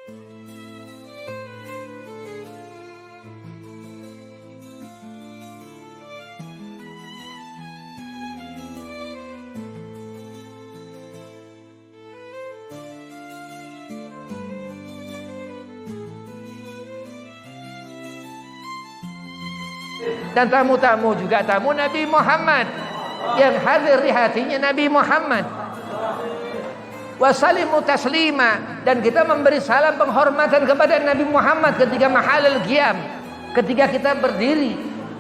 Dan tamu-tamu juga tamu Nabi Muhammad, yang hadir di hatinya Nabi Muhammad. Wasalimu taslima, dan kita memberi salam penghormatan kepada Nabi Muhammad ketika mahalul qiyam, ketika kita berdiri.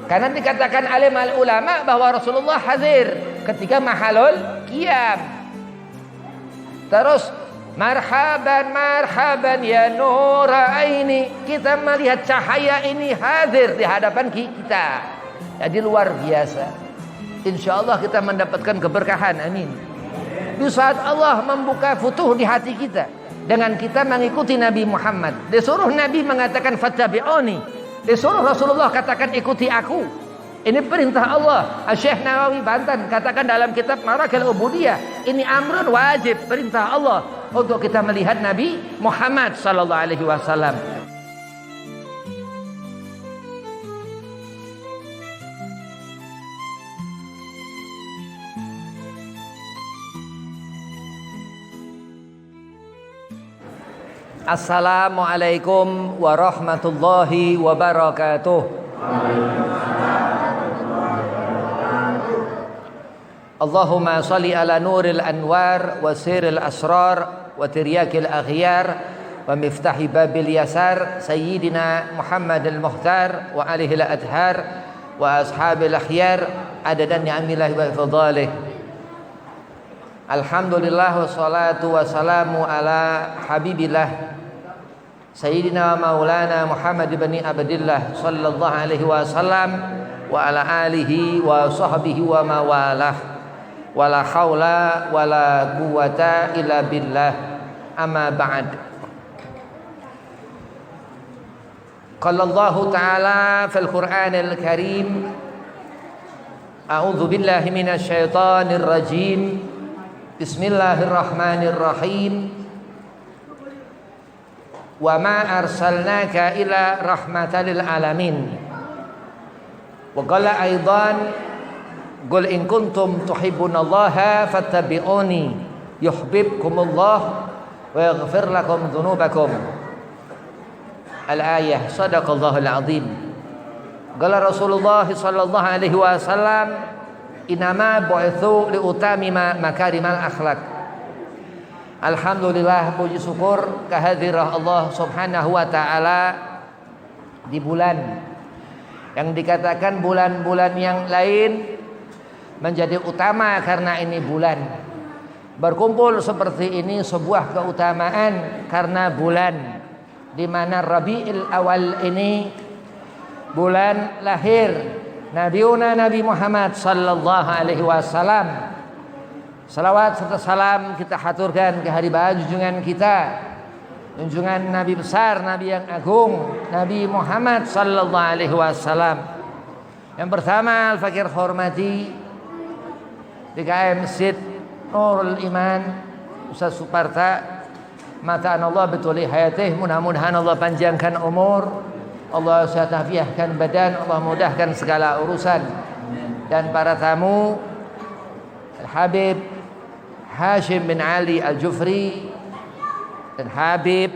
Karena dikatakan alim al ulama bahwa Rasulullah hadir ketika mahalul qiyam. Terus marhaban marhaban ya nur aini, kita melihat cahaya ini hadir di hadapan kita. Jadi luar biasa. Insyaallah kita mendapatkan keberkahan, amin. Di saat Allah membuka futuh di hati kita dengan kita mengikuti Nabi Muhammad. Disuruh Nabi mengatakan fattabi'uni, disuruh Rasulullah katakan ikuti aku. Ini perintah Allah. Syekh Nawawi Banten katakan dalam kitab Marakil Ubudiyah, ini amrun wajib, perintah Allah untuk kita melihat Nabi Muhammad sallallahu alaihi wasallam. Assalamualaikum warahmatullahi wabarakatuh. Allahumma salli ala nuril anwar wa siril asrar wa tiryakil aghyar wa miftahi babil yasar sayyidina Muhammad al-Mukhtar wa alihi al-adhar wa ashabil akhyar adadan ni'amillahi wa fadalih. Alhamdulillah wassalatu wassalamu ala habibillah sayyidina maulana Muhammad ibn Abdillah sallallahu alaihi wasallam wa ala alihi wa sahbihi wa mawalah. Wala haula wala quwata illa billah. Amma ba'd. Qala Allah ta'ala fil Qur'anil Karim, a'udzu billahi minasy syaithanir rajim. Bismillahirrahmanirrahim. Wa ma arsalnaka ila rahmatan lil alamin. Wa qala aidan, qul in kuntum tuhibbunallaha fattabi'uni yuhibbukumullah wa yaghfir lakum dzunubakum. Al-ayah. Shadaqallahul azim. Qala Rasulullah sallallahu alaihi wasallam, inama bu'itsu liutamima makarimal akhlak. Alhamdulillah, puji syukur kehadiran Allah Subhanahu wa taala di bulan yang dikatakan bulan-bulan yang lain menjadi utama karena ini bulan. Berkumpul seperti ini sebuah keutamaan karena bulan di mana Rabiul Awal ini bulan lahir Nabi Muhammad sallallahu alaihi wasallam. Salawat serta salam kita haturkan ke hadiah junjungan kita, junjungan Nabi besar, Nabi yang agung, Nabi Muhammad sallallahu alaihi wasallam. Yang pertama al-fakir hormati DKM Masjid Nurul Iman Ustaz Suparta, mataan Allah betuli hayatih, mudah-mudahan Allah panjangkan umur, Allah sehat afiahkan badan, Allah mudahkan segala urusan. Dan para tamu Habib Hashim bin Ali Al-Jufri dan Habib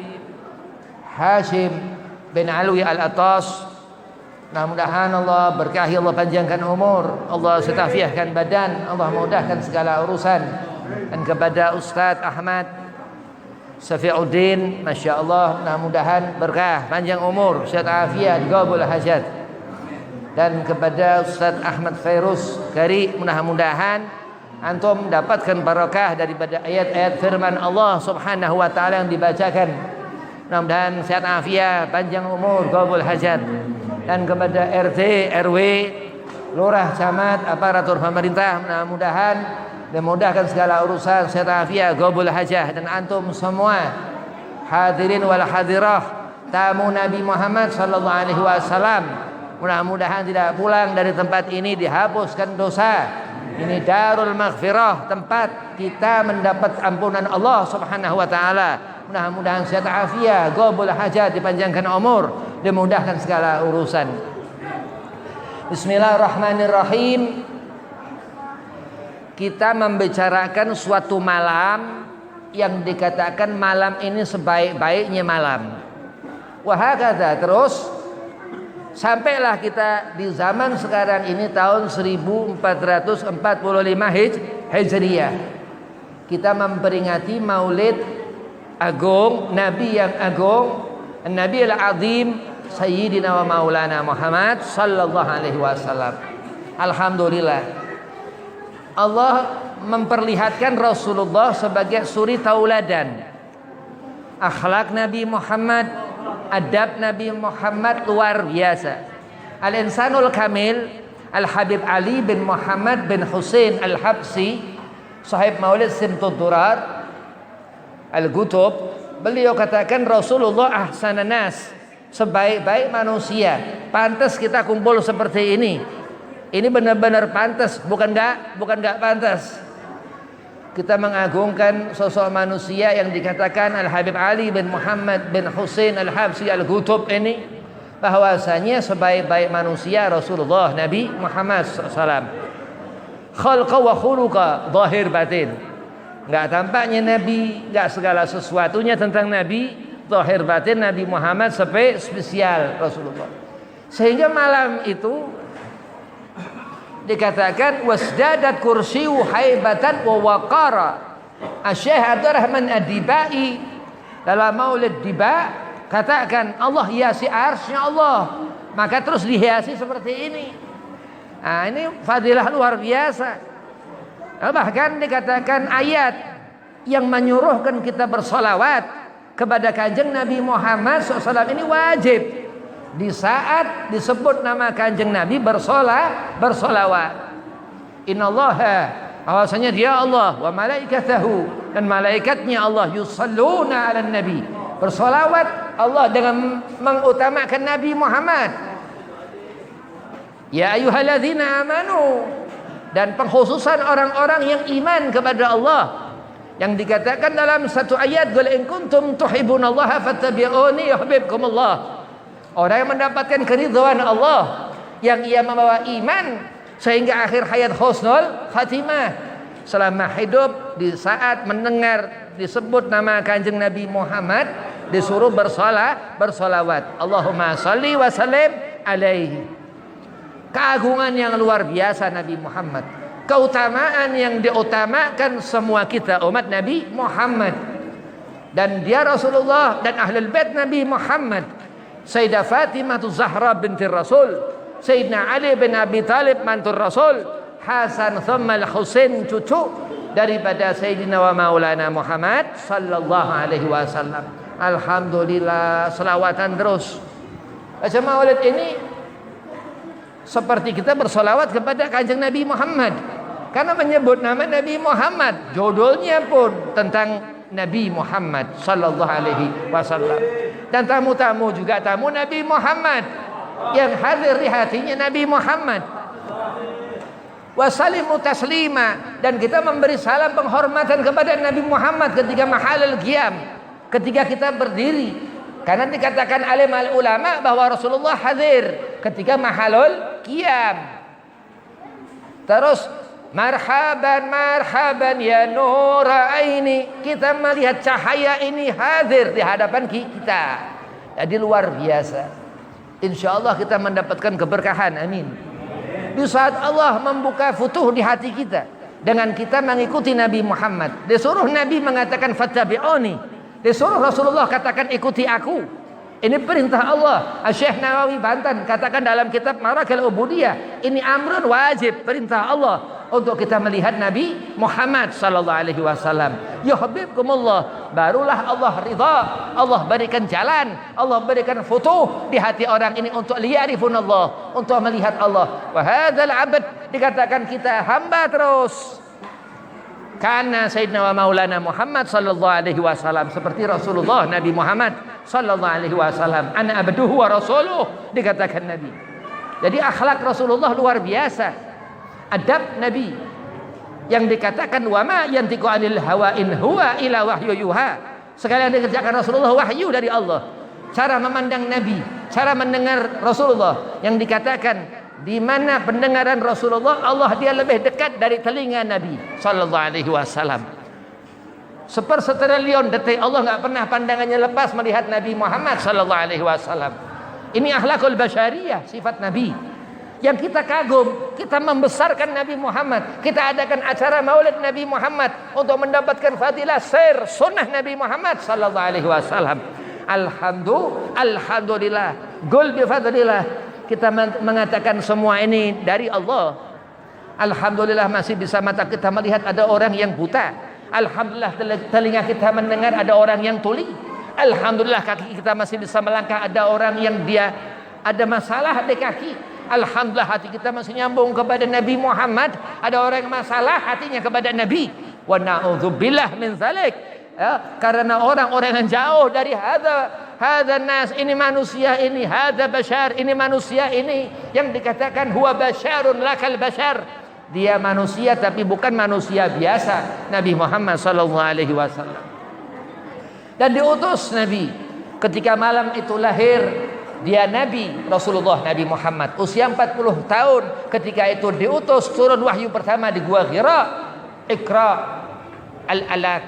Hashim bin Alwi Al-Atas, mudah-mudahan Allah berkahi, Allah panjangkan umur, Allah sehat afiahkan badan, Allah mudahkan segala urusan. Dan kepada Ustaz Ahmad Safiuddin, Masya Allah, mudah-mudahan berkah, panjang umur, sehat afiat, qabul hajat. Dan kepada Ustaz Ahmad Fairuz Kari, mudah-mudahan antum mendapatkan barakah daripada ayat-ayat firman Allah Subhanahu wa taala yang dibacakan. Mudah-mudahan sehat afiat, panjang umur, qabul hajat. Dan kepada RT, RW, lurah, camat, aparatur pemerintah, mudah-mudahan dimudahkan segala urusan, sehat afiat, qabul hajah. Dan antum semua hadirin wal hadirah, tamu Nabi Muhammad sallallahu alaihi wasallam, mudah-mudahan tidak pulang dari tempat ini dihapuskan dosa. Ini darul maghfirah, tempat kita mendapat ampunan Allah Subhanahu wa taala. Mudah-mudahan sehat afiat, qabul hajat, dipanjangkan umur, dimudahkan segala urusan. Bismillahirrahmanirrahim. Kita membicarakan suatu malam yang dikatakan malam ini sebaik-baiknya malam. Wahakata terus sampailah kita di zaman sekarang ini tahun 1445 Hijriah. Kita memperingati Maulid agung Nabi yang agung, Nabi al-Azim Sayyidina wa Maulana Muhammad sallallahu alaihi wasallam. Alhamdulillah, Allah memperlihatkan Rasulullah sebagai suri tauladan. Akhlak Nabi Muhammad, adab Nabi Muhammad luar biasa. Al-insanul kamil Al-Habib Ali bin Muhammad bin Husain Al-Habsi, sahib Maulid Simtud Durar Al-Gutub, beliau katakan Rasulullah ahsanan nas, sebaik-baik manusia. Pantas kita kumpul seperti ini. Ini benar-benar pantas, bukan enggak pantas. Kita mengagungkan sosok manusia yang dikatakan Al-Habib Ali bin Muhammad bin Husain Al-Habsi Al-Gutub ini, bahwasanya sebaik-baik manusia Rasulullah Nabi Muhammad SAW. Khalqa wa khuluqa, zahir batin. Enggak tampaknya Nabi, enggak segala sesuatunya tentang Nabi, zahir batin Nabi Muhammad spesial Rasulullah. Sehingga malam itu dikatakan wasdadat kursiyu haibatan wa waqara. Syekh Abdul Rahman Ad-Dibai dalam Maulid Diba katakan Allah hiasi arsy Allah, maka terus dihiasi seperti ini. Nah, ini fadilah luar biasa. Bahkan dikatakan ayat yang menyuruhkan kita bersolawat kepada kanjeng Nabi Muhammad SAW ini wajib di saat disebut nama kanjeng Nabi bersolawat. Innallaha, bahwasanya dia Allah, wa malaikatahu, dan malaikatnya Allah, yusalluna 'alan nabi, bersolawat Allah dengan mengutamakan Nabi Muhammad. Ya ayyuhalladzina amanu, dan pengkhususan orang-orang yang iman kepada Allah, yang dikatakan dalam satu ayat, qul in kuntum tuhibbunallaha fattabi'uni yuhibbukumullah. Orang yang mendapatkan keridhaan Allah, yang ia membawa iman sehingga akhir hayat husnul khatimah, selama hidup di saat mendengar disebut nama kanjeng Nabi Muhammad disuruh bersolawat. Allahumma sholli wa sallim alaihi. Keagungan yang luar biasa Nabi Muhammad, keutamaan yang diutamakan semua kita umat Nabi Muhammad, dan dia Rasulullah dan ahlul bait Nabi Muhammad. Sayyidah Fatimah Zahra binti Rasul, Sayyidina Ali bin Abi Talib mantu Rasul, Hasan thumma al-Husain cucu daripada Sayyidina wa Maulana Muhammad sallallahu alaihi wasallam. Alhamdulillah, selawatan terus. Baca Maulid ini seperti kita bersolawat kepada kanjeng Nabi Muhammad, karena menyebut nama Nabi Muhammad, judulnya pun tentang Nabi Muhammad sallallahu alaihi wasallam. Dan tamu-tamu juga tamu Nabi Muhammad, yang hadir di hatinya Nabi Muhammad. Wasalimu taslima, dan kita memberi salam penghormatan kepada Nabi Muhammad ketika mahalul qiyam, ketika kita berdiri. Karena dikatakan alim al-ulama bahwa Rasulullah hadir ketika mahalul qiyam. Terus marhaban marhaban ya nur aini, kita melihat cahaya ini hadir di hadapan kita. Jadi luar biasa. Insyaallah kita mendapatkan keberkahan, amin. Di saat Allah membuka futuh di hati kita dengan kita mengikuti Nabi Muhammad. Disuruh Nabi mengatakan fattabi'uni, disuruh Rasulullah katakan ikuti aku. Ini perintah Allah. Syekh Nawawi Banten katakan dalam kitab Marakil Ubudiyah, ini amrun wajib, perintah Allah untuk kita melihat Nabi Muhammad sallallahu alaihi wasallam. Yuhibbukumullah, barulah Allah ridha, Allah berikan jalan, Allah berikan futuh di hati orang ini untuk liya'rifunallah, untuk melihat Allah. Wa hadzal 'abd, dikatakan kita hamba terus. Karena Sayyidina wa Maulana Muhammad sallallahu alaihi wasallam, seperti Rasulullah Nabi Muhammad sallallahu alaihi wasallam, ana abduhu wa rasuluh, dikatakan Nabi. Jadi akhlak Rasulullah luar biasa. Adab Nabi yang dikatakan wa ma yantiqu anil hawa in huwa ila wahyu yuha, Sekali yang dikerjakan Rasulullah wahyu dari Allah. Cara memandang Nabi, cara mendengar Rasulullah yang dikatakan di mana pendengaran Rasulullah, Allah dia lebih dekat dari telinga Nabi sallallahu alaihi wasallam. Sepersetriliun detik Allah nggak pernah pandangannya lepas melihat Nabi Muhammad sallallahu alaihi wasallam. Ini akhlakul basyariyah, sifat Nabi. Yang kita kagum, kita membesarkan Nabi Muhammad. Kita adakan acara Maulid Nabi Muhammad untuk mendapatkan fadilah sir sunnah Nabi Muhammad sallallahu alaihi wasallam. Alhamdulillah, gul bi fadlillah. Kita mengatakan semua ini dari Allah. Alhamdulillah masih bisa mata kita melihat ada orang yang buta. Alhamdulillah telinga kita mendengar ada orang yang tuli. Alhamdulillah kaki kita masih bisa melangkah, ada orang yang dia ada masalah di kaki. Alhamdulillah hati kita masih nyambung kepada Nabi Muhammad. Ada orang yang masalah hatinya kepada Nabi. Wa na'udzubillah min dzalik. Ya, karena orang-orang yang jauh dari hadza nas, ini manusia ini, hadza bashar, ini manusia ini yang dikatakan huwa basyarun lakal bashar. Dia manusia tapi bukan manusia biasa, Nabi Muhammad sallallahu alaihi wasallam. Dan diutus Nabi ketika malam itu lahir. Dia Nabi Rasulullah Nabi Muhammad usia 40 tahun ketika itu diutus turun wahyu pertama di Gua Hira. Iqra al-alaq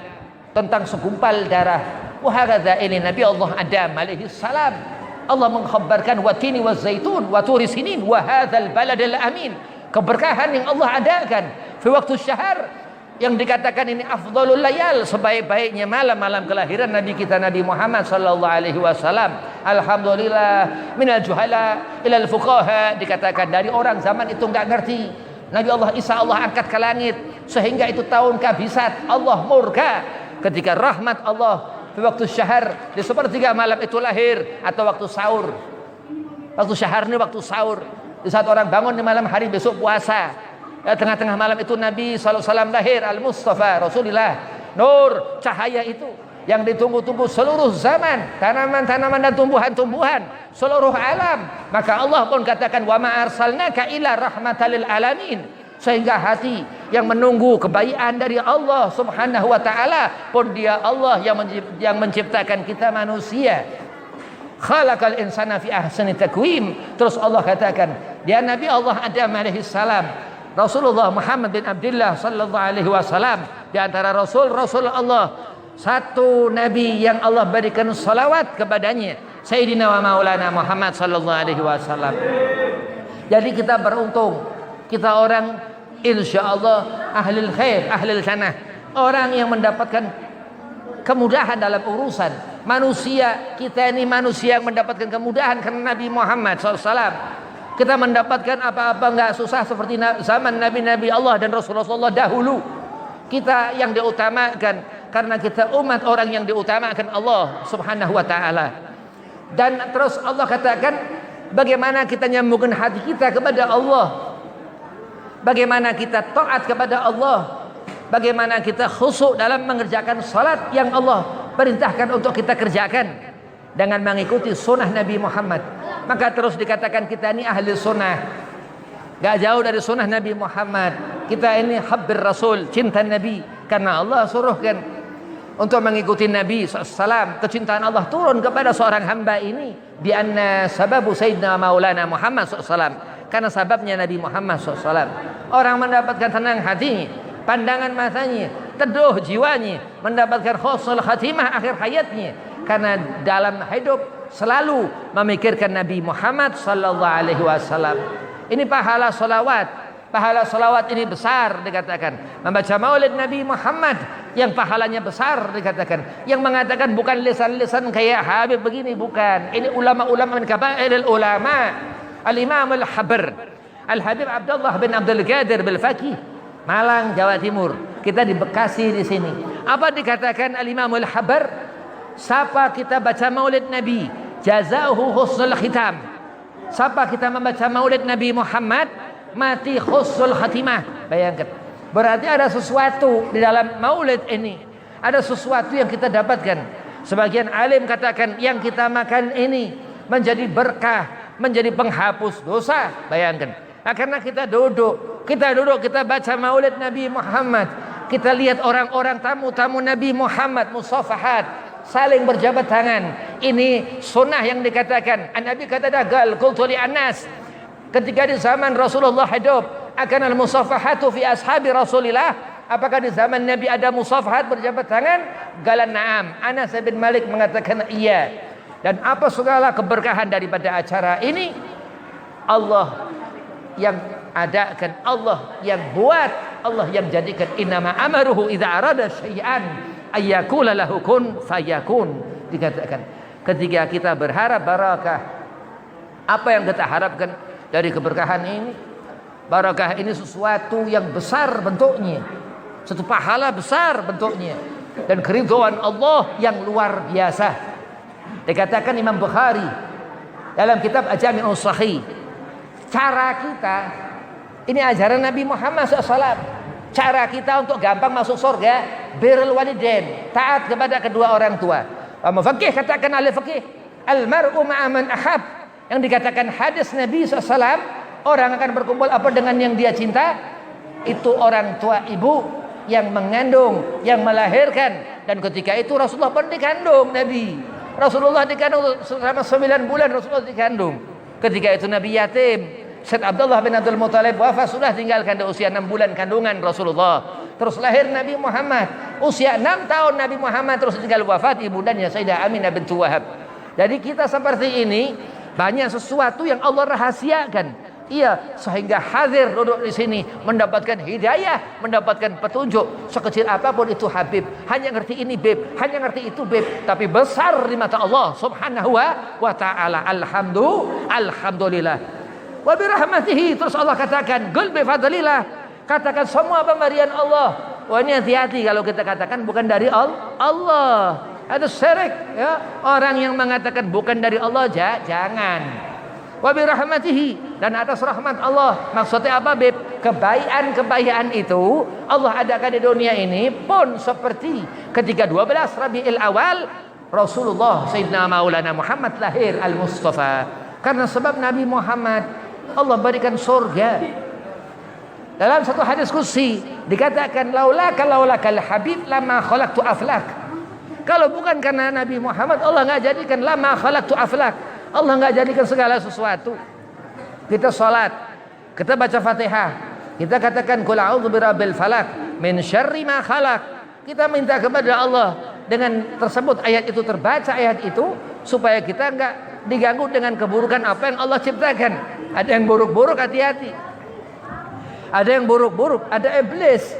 tentang segumpal darah. Wahakadha ini Nabi Allah Adam alaihi salam. Allah mengkhabarkan wa tini wa zaitun wa turi sinin wa hadzal baladil amin. Keberkahan yang Allah adakan di waktu syahr yang dikatakan ini afdhalul layal, sebaik-baiknya malam-malam kelahiran Nabi kita Nabi Muhammad sallallahu alaihi wasallam. Alhamdulillah minal juhala ilal fuqaha, dikatakan dari orang zaman itu enggak ngerti. Nabi Allah Isa Allah angkat ke langit sehingga itu tahun kabisat, Allah murka ketika rahmat Allah di waktu syahr di sepertiga malam itu lahir atau waktu sahur. Waktu syahr ini waktu sahur, di saat orang bangun di malam hari besok puasa. Ya, tengah-tengah malam itu Nabi SAW lahir, Al-Mustafa Rasulullah, nur cahaya itu yang ditunggu-tunggu seluruh zaman, tanaman-tanaman dan tumbuhan-tumbuhan seluruh alam. Maka Allah pun katakan wa ma arsalnaka illa rahmatal lil alamin, sehingga hati yang menunggu kebaikan dari Allah Subhanahu wa taala pun dia Allah yang menciptakan kita manusia. Khalaqal insana fi ahsani taqwim. Terus Allah katakan dia Nabi Allah Adam alaihi salam, Rasulullah Muhammad bin Abdullah sallallahu alaihi wasallam di antara rasul Allah, satu nabi yang Allah berikan salawat kepadanya, Sayyidina wa Maulana Muhammad sallallahu alaihi wasallam. Jadi kita beruntung, kita orang insyaallah ahlul khair, ahlul jannah, orang yang mendapatkan kemudahan dalam urusan manusia. Kita ini manusia yang mendapatkan kemudahan karena Nabi Muhammad SAW. Kita mendapatkan apa-apa enggak susah seperti zaman Nabi-Nabi Allah dan Rasulullah dahulu. Kita yang diutamakan karena kita umat orang yang diutamakan Allah Subhanahu wa taala. Dan terus Allah katakan bagaimana kita nyambungkan hati kita kepada Allah. Bagaimana kita taat kepada Allah. Bagaimana kita khusyuk dalam mengerjakan salat yang Allah perintahkan untuk kita kerjakan dengan mengikuti sunnah Nabi Muhammad. Maka terus dikatakan kita ini ahli sunnah, gak jauh dari sunnah Nabi Muhammad. Kita ini habbir Rasul, cinta Nabi, karena Allah suruhkan untuk mengikuti Nabi SAW. Kecintaan Allah turun kepada seorang hamba ini bi anna sababu sayyidina maulana Muhammad SAW, karena sababnya Nabi Muhammad SAW. Orang mendapatkan tenang hatinya, pandangan matanya, teduh jiwanya, mendapatkan husnul khatimah akhir hayatnya, karena dalam hidup selalu memikirkan Nabi Muhammad sallallahu alaihi wasallam. Ini pahala salawat. Pahala salawat ini besar dikatakan. Membaca Maulid Nabi Muhammad yang pahalanya besar dikatakan. Yang mengatakan bukan lisan-lisan kayak Habib begini, bukan. Ini ulama-ulama min kabairil ulama. Al-Imam Al-Habr, Al-Habib Abdullah bin Abdul Qadir bil Faqih, Malang, Jawa Timur. Kita di Bekasi di sini. Apa dikatakan Al-Imam Al-Habr? Siapa kita baca Maulid Nabi, jazahu husnul khitam. Siapa kita membaca Maulid Nabi Muhammad, mati husnul khatimah. Bayangkan. Berarti ada sesuatu di dalam Maulid ini. Ada sesuatu yang kita dapatkan. Sebagian alim katakan yang kita makan ini menjadi berkah, menjadi penghapus dosa. Bayangkan. Nah, karena kita duduk, kita baca Maulid Nabi Muhammad. Kita lihat orang-orang tamu-tamu Nabi Muhammad, musafahat, saling berjabat tangan. Ini sunnah yang dikatakan. Nabi kata dagal qultu li Anas, ketika di zaman Rasulullah hidup, akan al-musafahatu fi ashabi Rasulillah, apakah di zaman Nabi ada musafahat berjabat tangan? Galan na'am. Anas bin Malik mengatakan iya. Dan apa segala keberkahan daripada acara ini? Allah yang adakan, Allah yang buat, Allah yang jadikan. Innama amaruhu idza arada syai'an ayyakula lahu kun fayakun. Dikatakan ketika kita berharap barakah, apa yang kita harapkan dari keberkahan ini? Barakah ini sesuatu yang besar bentuknya, satu pahala besar bentuknya, dan keridhaan Allah yang luar biasa. Dikatakan Imam Bukhari dalam kitab Al-Jami' As-Sahih, cara kita, ini ajaran Nabi Muhammad SAW, cara kita untuk gampang masuk surga, birrul walidain, taat kepada kedua orang tua. Fakih katakan ahli fakih, al-mar'u ma'a man ahab, yang dikatakan hadis Nabi SAW, orang akan berkumpul apa dengan yang dia cinta. Itu orang tua ibu yang mengandung, yang melahirkan. Dan ketika itu Rasulullah pun dikandung. Nabi Rasulullah dikandung selama 9 bulan. Rasulullah dikandung. Ketika itu Nabi yatim. Said Abdullah bin Abdul Muttalib wafat, sudah tinggalkan di usia 6 bulan kandungan Rasulullah. Terus lahir Nabi Muhammad, usia 6 tahun Nabi Muhammad terus tinggal wafat ibundanya Sayyidah Aminah bintu Wahab. Jadi kita seperti ini, banyak sesuatu yang Allah rahasiakan. Iya, sehingga hadir duduk di sini mendapatkan hidayah, mendapatkan petunjuk. Sekecil apapun itu Habib, hanya ngerti ini Beb, hanya ngerti itu Beb, tapi besar di mata Allah Subhanahu wa taala. Alhamdulillah. Wa bi rahmatihi, terus Allah katakan qul bi fadlillah, katakan semua pemberian Allah. Wah, ini hati-hati kalau kita katakan bukan dari Allah. Ada syirik ya. Orang yang mengatakan bukan dari Allah jangan. Wa bi rahmatihi, dan atas rahmat Allah. Maksudnya apa Beb? Kebaikan itu Allah adakan di dunia ini pun seperti ketika 12 Rabiul Awal Rasulullah Sayyidina Maulana Muhammad lahir Al-Mustafa. Karena sebab Nabi Muhammad Allah berikan surga. Dalam satu hadis kursi dikatakan laulakal habib lama khalaqtu aflak. Kalau bukan karena Nabi Muhammad, Allah enggak jadikan lama khalaqtu aflak. Allah enggak jadikan segala sesuatu. Kita salat, kita baca Fatihah, kita katakan qul a'udzu birabbil falaq min syarri ma khalaq. Kita minta kepada Allah dengan tersebut, ayat itu terbaca, ayat itu supaya kita enggak diganggu dengan keburukan apa yang Allah ciptakan. Ada yang buruk-buruk, hati-hati. Ada yang buruk-buruk, ada iblis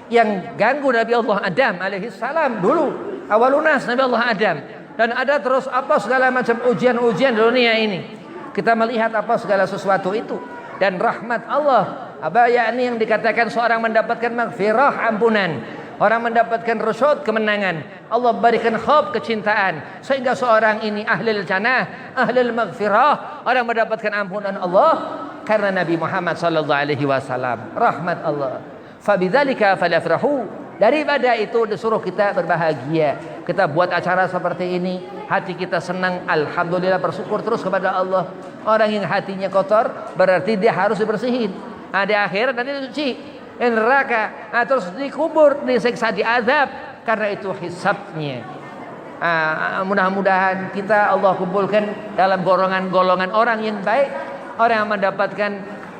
yang ganggu Nabi Allah Adam alaihi salam dulu, awwalunas Nabi Allah Adam. Dan ada terus apa segala macam ujian-ujian dunia ini. Kita melihat apa segala sesuatu itu. Dan rahmat Allah, apa yakni yang dikatakan seorang mendapatkan maghfirah, ampunan, orang mendapatkan rusyud, kemenangan, Allah berikan khab, kecintaan, sehingga seorang ini ahlul jannah, ahlul maghfirah, orang mendapatkan ampunan Allah karena Nabi Muhammad sallallahu alaihi wasallam. Rahmat Allah. Fabidzalika falyafrahu. Daripada itu disuruh kita berbahagia. Kita buat acara seperti ini, hati kita senang, alhamdulillah, bersyukur terus kepada Allah. Orang yang hatinya kotor berarti dia harus dibersihin. Di akhirat nanti dicuci di neraka, terus dikubur, disiksa, diazab, karena itu hisabnya. Mudah-mudahan kita Allah kumpulkan dalam golongan-golongan orang yang baik, orang yang mendapatkan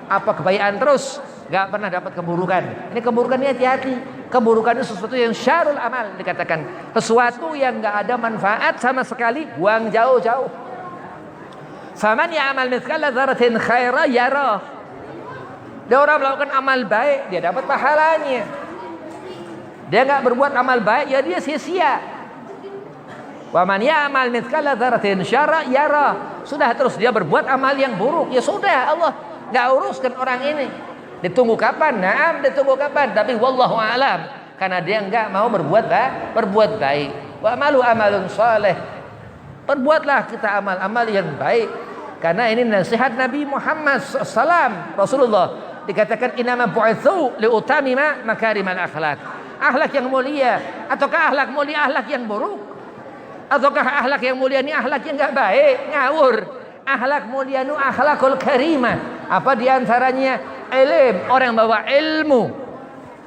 apa kebaikan terus, gak pernah dapat keburukan. Ini keburukannya hati-hati. Keburukan itu sesuatu yang syarul amal, dikatakan sesuatu yang gak ada manfaat sama sekali, buang jauh-jauh. Faman ya'mal mithqala dzarratin khairan yarah. Dia orang melakukan amal baik, dia dapat pahalanya. Dia gak berbuat amal baik, ya dia sia-sia. Wa man ya'mal mithqala dzarratin syarran yarah. Sudah, terus dia berbuat amal yang buruk, ya sudah, Allah gak uruskan orang ini. Ditunggu kapan? Naam, ditunggu kapan? Tapi wallahu a'lam, karena dia enggak mau berbuat baik. Wa amalu amalun saleh. Perbuatlah kita amal-amal yang baik, karena ini nasihat Nabi Muhammad SAW. Rasulullah dikatakan innama bu'itsu liutamima makarimal akhlak. Akhlak yang mulia, ataukah akhlak mulia akhlak yang buruk? Ataukah akhlak yang mulia ini akhlak yang enggak baik? Ngawur. Akhlak mulia itu akhlakul karimah. Apa diantaranya? Ilm, orang bawa ilmu.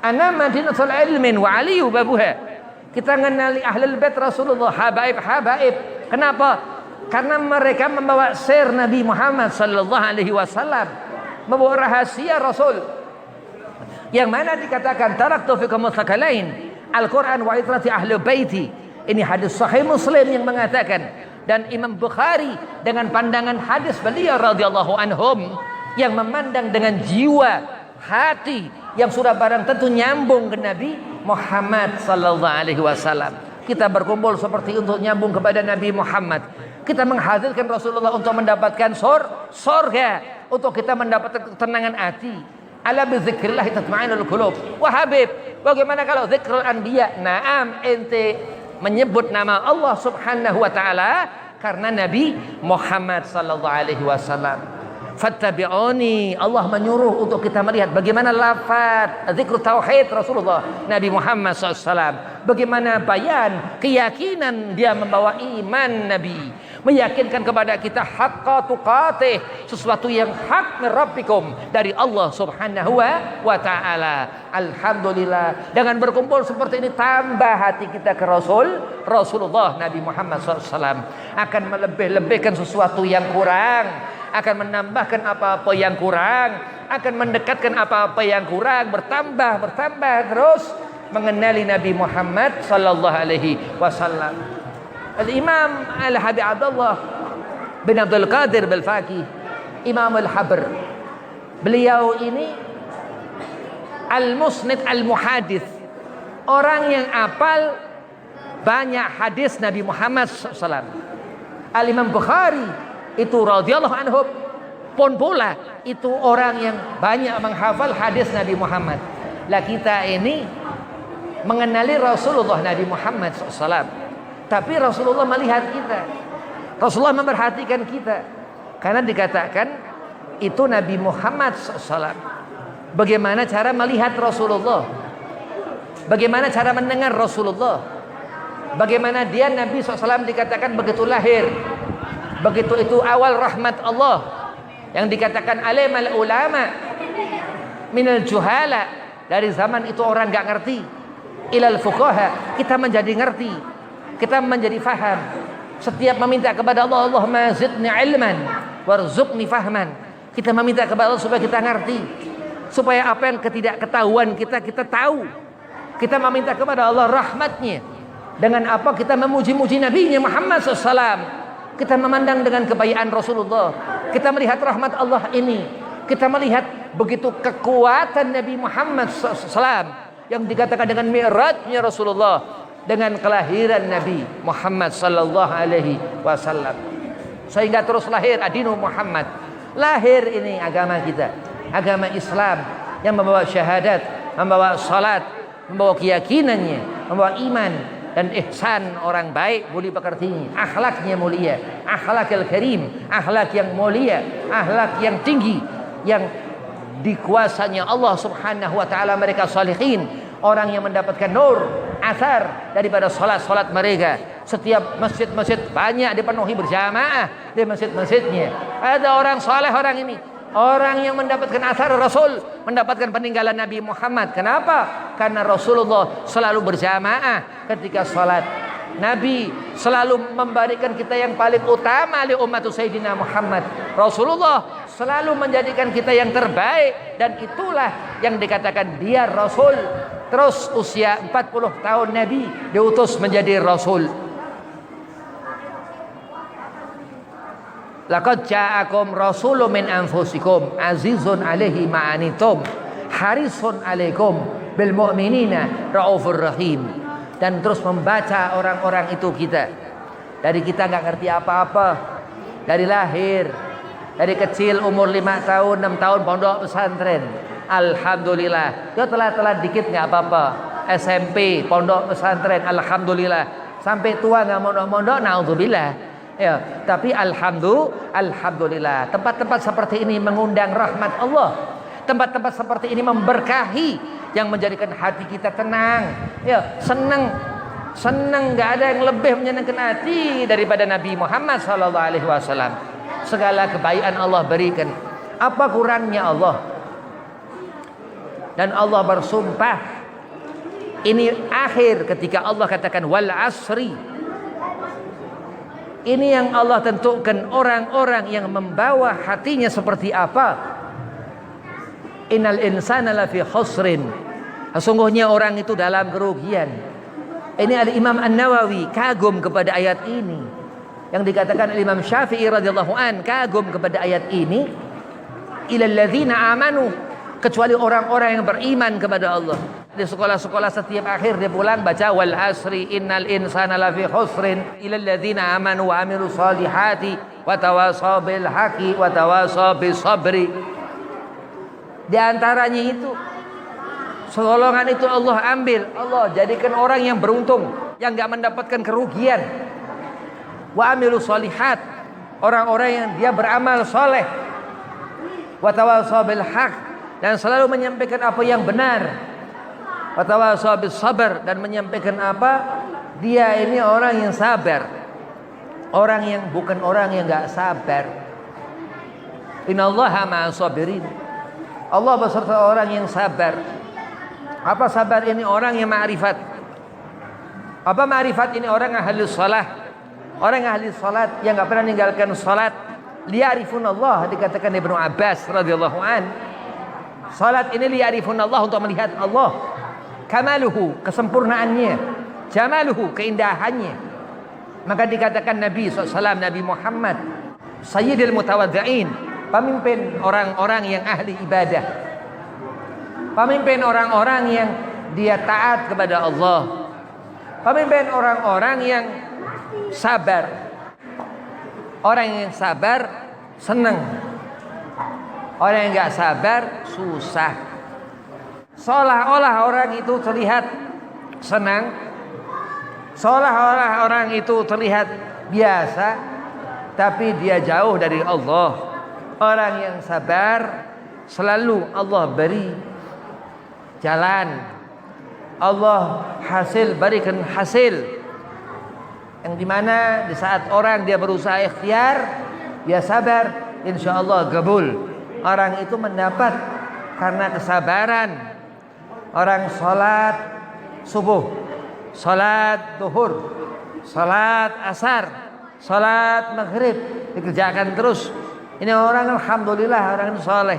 Ana madinatul ilmin wa aliyu babuha. Kita mengenali Ahlul Bait Rasulullah, habaib. Kenapa? Karena mereka membawa sir Nabi Muhammad sallallahu alaihi wasallam, membawa rahasia Rasul. Yang mana dikatakan taraktu fikum tsaqalain, Al-Quran wa itrati ahli baiti. Ini hadis sahih Muslim yang mengatakan, dan Imam Bukhari dengan pandangan hadis beliau radhiyallahu anhum yang memandang dengan jiwa, hati yang sudah barang tentu nyambung ke Nabi Muhammad sallallahu alaihi wasallam. Kita berkumpul seperti untuk nyambung kepada Nabi Muhammad. Kita menghadirkan Rasulullah untuk mendapatkan surga, untuk kita mendapatkan ketenangan hati. Ala bi dzikrillah tatma'innul qulub. Wah Habib, bagaimana kalau zikrul anbiya? Naam, ente menyebut nama Allah Subhanahu wa taala karena Nabi Muhammad sallallahu alaihi wasallam. Fattabi'uni, Allah menyuruh untuk kita melihat bagaimana lafaz zikr tauhid Rasulullah Nabi Muhammad SAW, bagaimana bayan keyakinan dia membawa iman Nabi, meyakinkan kepada kita haqqa tuqatih, sesuatu yang hak min rabbikum, dari Allah Subhanahu wa taala. Alhamdulillah, dengan berkumpul seperti ini tambah hati kita ke Rasulullah Nabi Muhammad SAW, akan melebih-lebihkan sesuatu yang kurang, akan menambahkan apa-apa yang kurang, akan mendekatkan apa-apa yang kurang, bertambah terus mengenali Nabi Muhammad sallallahu alaihi wasallam. Al-Imam Al-Habib Abdullah bin Abdul Qadir Al-Faqih, Imam Al-Habr, beliau ini Al-Musnid Al-Muhadith, orang yang apal banyak hadis Nabi Muhammad SAW. Al-Imam Bukhari itu radhiyallahu anhu pun pula itu orang yang banyak menghafal hadis Nabi Muhammad. Lah kita ini mengenali Rasulullah Nabi Muhammad SAW, tapi Rasulullah melihat kita, Rasulullah memperhatikan kita, karena dikatakan itu Nabi Muhammad SAW. Bagaimana cara melihat Rasulullah, bagaimana cara mendengar Rasulullah, bagaimana dia Nabi SAW dikatakan begitu lahir, begitu itu awal rahmat Allah, yang dikatakan alimal ulama minal juhala, dari zaman itu orang gak ngerti, ilal fuqaha, kita menjadi ngerti, kita menjadi faham. Setiap meminta kepada Allah, Allahumma zidni ilman warzuqni fahman, kita meminta kepada Allah supaya kita ngerti, supaya apa yang ketidaktahuan kita tahu. Kita meminta kepada Allah rahmatnya, dengan apa kita memuji-muji Nabi-Nya Muhammad SAW. Kita memandang dengan kebaikan Rasulullah, kita melihat rahmat Allah ini, kita melihat begitu kekuatan Nabi Muhammad SAW yang dikatakan dengan mi'rajnya Rasulullah, dengan kelahiran Nabi Muhammad sallallahu alaihi wasallam, sehingga terus lahir adinu Muhammad. Lahir ini agama kita, agama Islam yang membawa syahadat, membawa salat, membawa keyakinannya, membawa iman dan ihsan, orang baik budi pekerti, akhlaknya mulia, akhlakil karim, akhlak yang mulia, akhlak yang tinggi, yang dikuasanya Allah Subhanahu wa taala. Mereka salihin, orang yang mendapatkan nur, asar daripada salat-salat mereka. Setiap masjid-masjid banyak dipenuhi berjamaah di masjid-masjidnya. Ada orang saleh, orang ini, orang yang mendapatkan asar Rasul, mendapatkan peninggalan Nabi Muhammad. Kenapa? Karena Rasulullah selalu berjamaah ketika salat. Nabi selalu memberikan kita yang paling utama li umat Sayyidina Muhammad. Rasulullah selalu menjadikan kita yang terbaik, dan itulah yang dikatakan dia Rasul. Terus usia 40 tahun Nabi diutus menjadi Rasul. Laqad ja'akum rasulun min anfusikum azizun 'alaihi ma anitum harisun 'alaikum bil mu'minina raufur rahim. Dan terus membaca orang-orang itu kita. Dari kita nggak ngerti apa-apa, dari lahir, dari kecil umur 5 tahun 6 tahun pondok pesantren, alhamdulillah. Dia telat dikit nggak apa-apa, SMP pondok pesantren, alhamdulillah. Sampai tua nggak mondok-mondok, naudzubillah. Ya, tapi alhamdulillah, tempat-tempat seperti ini mengundang rahmat Allah. Tempat-tempat seperti ini memberkahi, yang menjadikan hati kita tenang, ya, senang, nggak ada yang lebih menyenangkan hati daripada Nabi Muhammad SAW. Segala kebaikan Allah berikan. Apa kurangnya Allah? Dan Allah bersumpah, Ini akhir ketika Allah katakan wal asri. Ini yang Allah tentukan orang-orang yang membawa hatinya seperti apa. Innal insana lafi khusrin. Sesungguhnya orang itu dalam kerugian. Ini Al-Imam An-Nawawi kagum kepada ayat ini. Yang dikatakan Imam Syafi'i radhiyallahu an kagum kepada ayat ini. Ilal ladzina amanu, kecuali orang-orang yang beriman kepada Allah. Di sekolah-sekolah setiap akhir dia pulang baca wal asri innal insana lafi khusrin ilal ladzina amanu wa amilus solihati wa tawasaw bil haqqi wa tawasaw bis sabri. Di antaranya itu golongan itu Allah ambil, Allah jadikan orang yang beruntung, yang enggak mendapatkan kerugian. Wa amilus solihat, orang-orang yang dia beramal soleh. Wa tawasaw bil haqq, dan selalu menyampaikan apa yang benar. Wa tawasaw bis sabr, dan menyampaikan apa dia ini orang yang sabar. Orang yang bukan orang yang enggak sabar. Innallaha ma'as sabirin. Allah beserta orang yang sabar. Apa sabar ini? Orang yang ma'rifat. Apa ma'rifat ini? Orang ahli salat. Orang ahli salat yang enggak pernah meninggalkan salat. Liya'rifun Allah, dikatakan Ibnu Abbas radhiyallahu an. Salat ini liya'rifun Allah, untuk melihat Allah. Kamaluhu, kesempurnaannya. Jamaluhu, keindahannya. Maka dikatakan Nabi SAW, Nabi Muhammad Sayyidil Mutawaddi'in, pemimpin orang-orang yang ahli ibadah, pemimpin orang-orang yang dia taat kepada Allah, pemimpin orang-orang yang sabar. Orang yang sabar senang, orang yang enggak sabar susah. Seolah-olah orang itu terlihat senang, seolah-olah orang itu terlihat biasa, tapi dia jauh dari Allah. Orang yang sabar selalu Allah beri jalan, Allah berikan hasil. Yang dimana di saat orang dia berusaha ikhtiar, dia sabar, insya Allah kabul. Orang itu mendapat karena kesabaran. Orang sholat subuh, sholat duhur, sholat asar, sholat maghrib, dikerjakan terus. Ini orang alhamdulillah, orang soleh.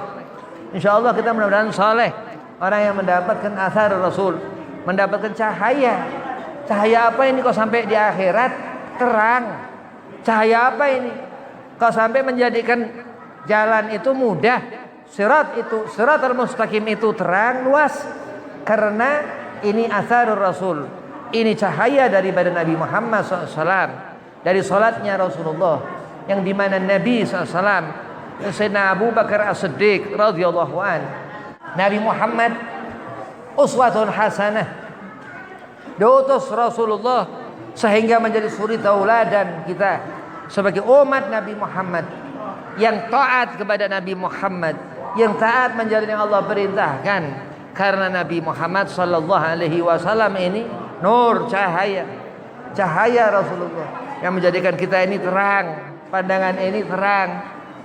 Insya Allah kita mudah-mudahan soleh. Orang yang mendapatkan asar Rasul, mendapatkan cahaya. Cahaya apa ini kok sampai di akhirat terang? Cahaya apa ini kok sampai menjadikan jalan itu mudah? Siratal mustaqim itu terang luas. Karena ini asar Rasul. Ini cahaya daripada Nabi Muhammad SAW. Dari salatnya Rasulullah, yang dimana Nabi SAW, Sayyidina Abu Bakar As-Siddiq radhiyallahu an, Nabi Muhammad uswatun hasanah, diutus Rasulullah sehingga menjadi suri tauladan kita sebagai umat Nabi Muhammad yang taat kepada Nabi Muhammad, yang taat menjalani yang Allah perintahkan. Karena Nabi Muhammad sallallahu alaihi wasallam ini nur, cahaya Rasulullah yang menjadikan kita ini terang, pandangan ini terang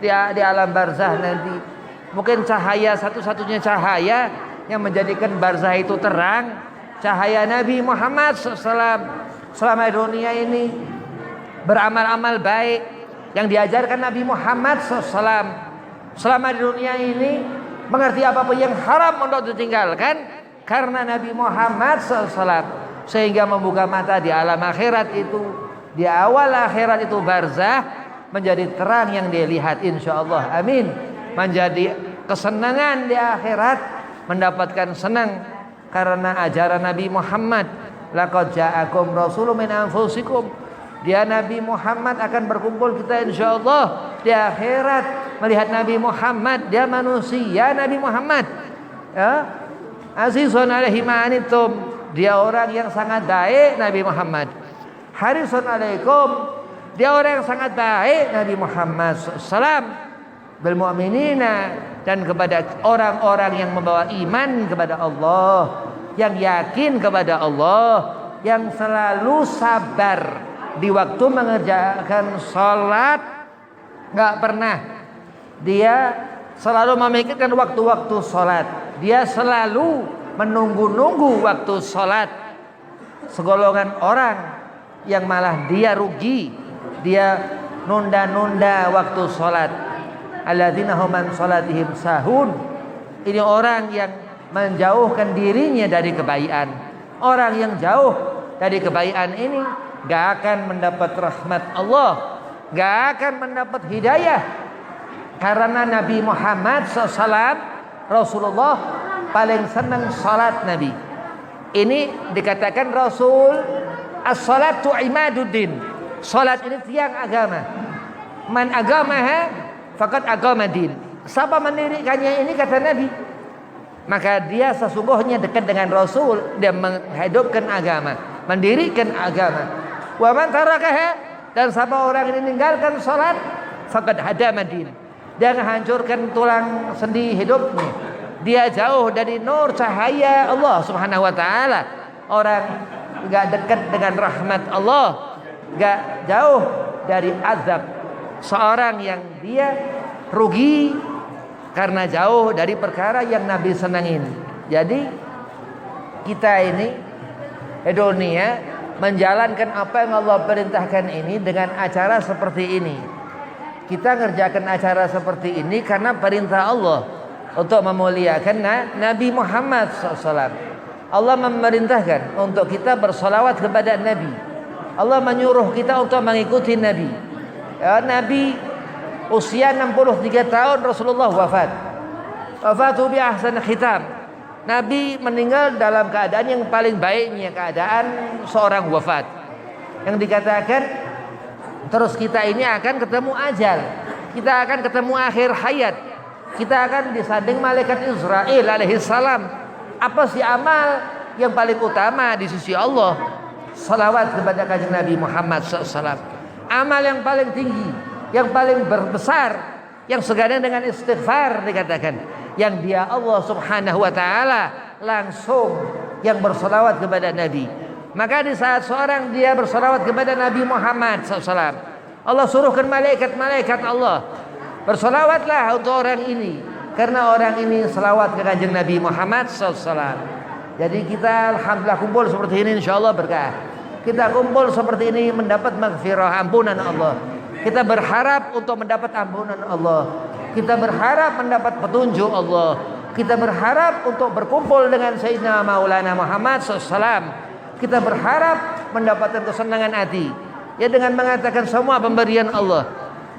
di alam barzah nanti. Mungkin cahaya satu-satunya cahaya yang menjadikan barzah itu terang, cahaya Nabi Muhammad SAW selama dunia ini beramal-amal baik yang diajarkan Nabi Muhammad SAW selama di dunia ini, mengerti apapun yang haram untuk ditinggalkan karena Nabi Muhammad SAW, sehingga membuka mata di alam akhirat itu, di awal akhirat itu barzah menjadi terang yang dilihat insyaallah. Amin. Menjadi kesenangan di akhirat, mendapatkan senang karena ajaran Nabi Muhammad. Laqad ja'akum rasulun min anfusikum. Dia Nabi Muhammad akan berkumpul kita insyaallah di akhirat melihat Nabi Muhammad. Dia manusia Nabi Muhammad, ya. Azizun alaihi ma'anitum. Dia orang yang sangat baik Nabi Muhammad. Harisun alaikum. Dia orang yang sangat baik Nabi Muhammad SAW bil mu'minina, dan kepada orang-orang yang membawa iman kepada Allah, yang yakin kepada Allah, yang selalu sabar di waktu mengerjakan sholat. Nggak pernah dia selalu memikirkan waktu-waktu sholat. Dia selalu menunggu-nunggu waktu sholat. Segolongan orang yang malah dia rugi, dia nunda-nunda waktu sholat. Alladzina hum an sholatihim sahun. Ini orang yang menjauhkan dirinya dari kebaikan. Orang yang jauh dari kebaikan ini gak akan mendapat rahmat Allah, gak akan mendapat hidayah. Karena Nabi Muhammad SAW, Rasulullah paling senang salat Nabi. Ini dikatakan Rasul, as-salatu imaduddin. Salat ini tiang agama. Man agamaha faqad agamadin. Siapa mendirikannya ini kata Nabi, maka dia sesungguhnya dekat dengan Rasul. Dia menghidupkan agama, mendirikan agama. Wa man tarakaha, dan siapa orang ini meninggalkan salat, faqad hadamadin. Dia menghancurkan tulang sendi hidupnya. Dia jauh dari nur cahaya Allah Subhanahu wa taala. Orang enggak dekat dengan rahmat Allah, enggak jauh dari azab. Seorang yang dia rugi karena jauh dari perkara yang Nabi senangin. Jadi kita ini dunia menjalankan apa yang Allah perintahkan ini dengan acara seperti ini. Kita ngerjakan acara seperti ini karena perintah Allah untuk memuliakan Nabi Muhammad SAW. Allah memerintahkan untuk kita bersolawat kepada Nabi. Allah menyuruh kita untuk mengikuti Nabi. Nabi usia 63 tahun Rasulullah wafat. Wafatu bi ahsan khitam. Nabi meninggal dalam keadaan yang paling baiknya, keadaan seorang wafat. Yang dikatakan terus kita ini akan ketemu ajal. Kita akan ketemu akhir hayat. Kita akan disanding malaikat Israel alaihi salam. Apa sih amal yang paling utama di sisi Allah? Salawat kepada kanjeng Nabi Muhammad SAW. Amal yang paling tinggi, yang paling berbesar, yang segadang dengan istighfar dikatakan. Yang dia Allah Subhanahu wa taala langsung yang bersalawat kepada Nabi. Maka di saat seorang dia bersalawat kepada Nabi Muhammad SAW, Allah suruhkan malaikat-malaikat Allah, bersalawatlah untuk orang ini, karena orang ini salawat ke kanjeng Nabi Muhammad SAW. Jadi kita alhamdulillah kumpul seperti ini, insyaallah berkah. Kita kumpul seperti ini mendapat maghfirah, ampunan Allah. Kita berharap untuk mendapat ampunan Allah. Kita berharap mendapat petunjuk Allah. Kita berharap untuk berkumpul dengan Sayyidina Maulana Muhammad SAW. Kita berharap mendapatkan kesenangan hati, ya, dengan mengatakan semua pemberian Allah,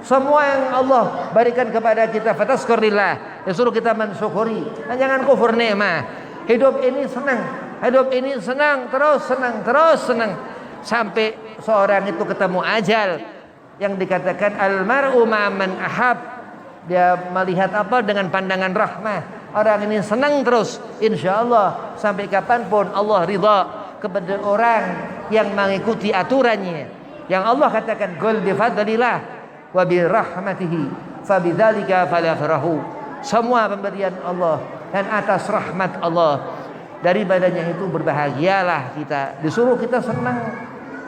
semua yang Allah berikan kepada kita, fatazkurillah, ya, suruh kita mensyukuri dan jangan kufur nikmah. Hidup ini senang, hidup ini senang, terus senang, terus senang, sampai seorang itu ketemu ajal. Yang dikatakan almar'u ma'aman ahab, dia melihat apa dengan pandangan rahmah. Orang ini senang terus, insya Allah sampai kapanpun Allah ridha kepada orang yang mengikuti aturannya. Yang Allah katakan qul bi fadlillah wa bi rahmatihi fabidzalika falyafrahu. Semua pemberian Allah dan atas rahmat Allah, daripadanya itu berbahagialah kita. Disuruh kita senang,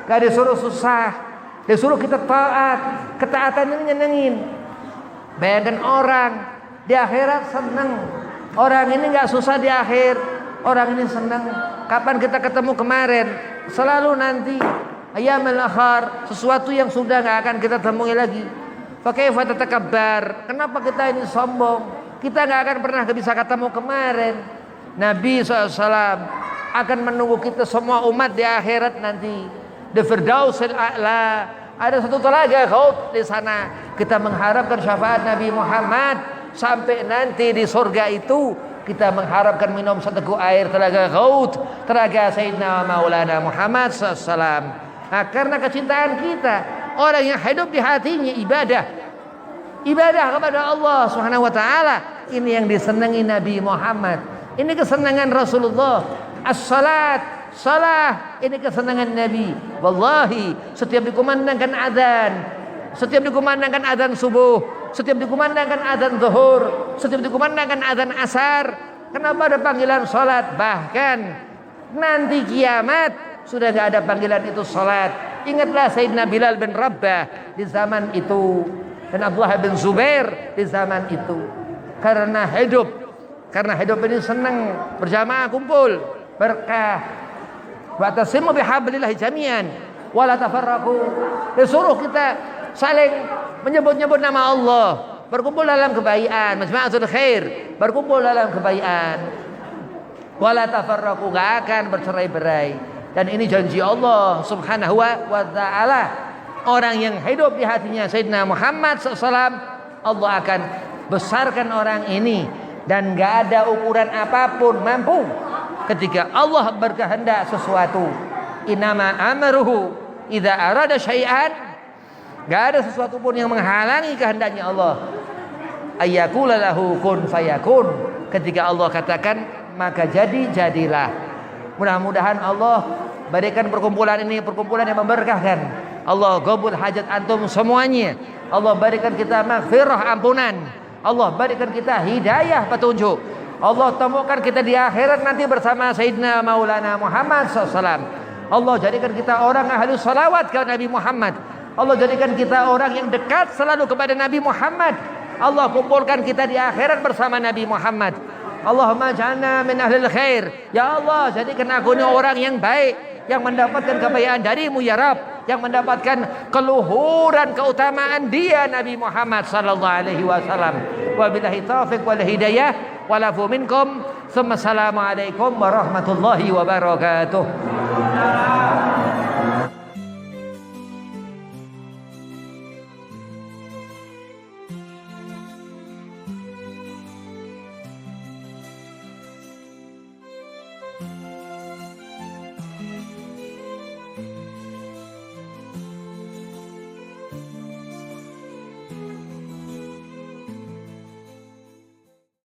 gak disuruh susah. Disuruh kita taat. Ketaatan ini nyenengin. Bayangkan orang di akhirat senang. Orang ini gak susah di akhir, orang ini senang. Kapan kita ketemu kemarin? Selalu nanti ayyamul akhir, sesuatu yang sudah gak akan kita temui lagi. Fa kaifa tatakabbar? Kenapa kita ini sombong? Kita gak akan pernah bisa ketemu kemarin. Nabi SAW akan menunggu kita semua umat di akhirat nanti di Firdausil A'la. Ada satu telaga Ghaut di sana. Kita mengharapkan syafaat Nabi Muhammad. Sampai nanti di surga itu kita mengharapkan minum seteguk air telaga Ghaut, telaga Sayyidina Maulana Muhammad SAW. Nah, karena kecintaan kita, orang yang hidup di hatinya ibadah kepada Allah Subhanahu wa taala, ini yang disenangi Nabi Muhammad. Ini kesenangan Rasulullah. As-salat, salah, ini kesenangan Nabi. Wallahi, setiap dikumandangkan adzan, setiap dikumandangkan adzan subuh, setiap dikumandangkan adzan zuhur, setiap dikumandangkan adzan asar, kenapa ada panggilan salat? Bahkan nanti kiamat sudah enggak ada panggilan itu salat. Ingatlah Sayyidina Bilal bin Rabah di zaman itu dan Abdullah bin Zubair di zaman itu, karena hidup Karena hidup ini senang berjamaah, kumpul, berkah. Wa'tasimu bihablillahi jami'an wa la tafarraqu. Disuruh kita saling menyebut-nyebut nama Allah, berkumpul dalam kebaikan, majma'atul khair, berkumpul dalam kebaikan. Wa la tafarraqu, enggak akan bercerai-berai. Dan ini janji Allah Subhanahu wa taala. Orang yang hidup di hatinya Sayyidina Muhammad SAW, Allah akan besarkan orang ini. Dan gak ada ukuran apapun mampu ketika Allah berkehendak sesuatu. Innama amruhu idza arada syai'an. Gak ada sesuatu pun yang menghalangi kehendaknya Allah. Ayyakula lahu kun fayakun. Ketika Allah katakan maka jadilah. Mudah-mudahan Allah berikan perkumpulan ini perkumpulan yang memberkahkan. Allah gabul hajat antum semuanya. Allah berikan kita maghfirah, ampunan. Allah berikan kita hidayah, petunjuk. Allah temukan kita di akhirat nanti bersama Sayyidina Maulana Muhammad SAW. Allah jadikan kita orang ahli salawat ke Nabi Muhammad. Allah jadikan kita orang yang dekat selalu kepada Nabi Muhammad. Allah kumpulkan kita di akhirat bersama Nabi Muhammad. Allahumma ja'alna min ahlil khair. Ya Allah, jadikan aku ini orang yang baik, yang mendapatkan kebaikan darimu ya Rabb, yang mendapatkan keluhuran keutamaan dia Nabi Muhammad sallallahu alaihi wasallam. Wabillahi taufiq wal hidayah walafu minkum. Assalamualaikum warahmatullahi wabarakatuh.